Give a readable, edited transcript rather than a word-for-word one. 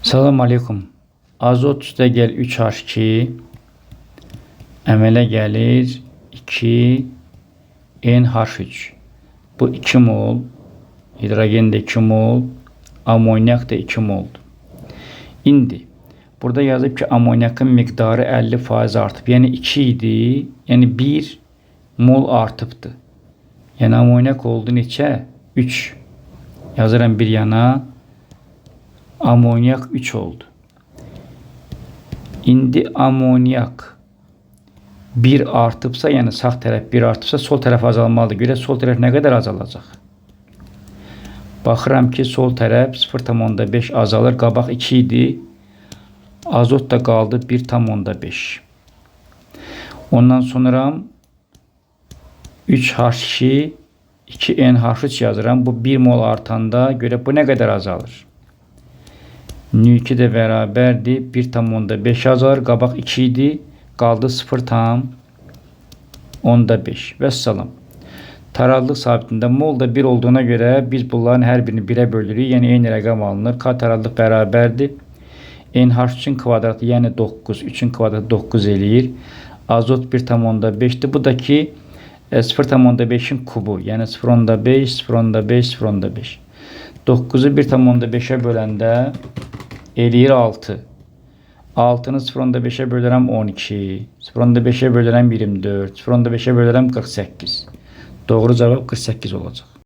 Salam aleykum. Azot üstə gəl 3H2 əmələ gəlir 2NH3. Bu 2 mol, hidrogen də 2 mol, amonyak da 2 moldur. İndi burada yazıb ki, amonyakın miqdarı 50% artıb. Yəni 2 idi, yəni 1 mol artıbdır. Yəni amonyak oldu neçə? 3. Yazıram bir yana. Amonyak 3 oldu. İndi amonyak 1 artıbsa, yəni sağ tərəf 1 artıbsa, sol tərəf azalmalıdır. Görə sol tərəf nə qədər azalacaq? Baxıram ki, sol tərəf 0,5 azalır. Qabaq 2 idi. Azot da qaldı 1,5. Ondan sonra 3H2 2NH3 yazıram. Bu 1 mol artanda görə bu nə qədər azalır? NÜ2 də bərabərdir. 1,5 azalır. Qabaq 2 idi. Qaldı 0,5. Vəssalam. Tarallıq sabitində mol da 1 olduğuna görə biz bunların hər birini 1'ə bölürük. Yəni eyni rəqəm alınır. K tarallıq bərabərdir. NH3-ün kvadratı, yəni 9. 3-ün kvadratı 9 eləyir. Azot 1,5'dir. Bu da ki 0,5'in kubu. Yəni 0,5, 0,5, 0,5. 9'u 1,5'ə böləndə eləyir 6. 6'nı 0,5'ə bölürəm 12. 0,5'ə bölürəm 24. 0,5'ə bölürəm 48. Doğru cavab 48 olacaq.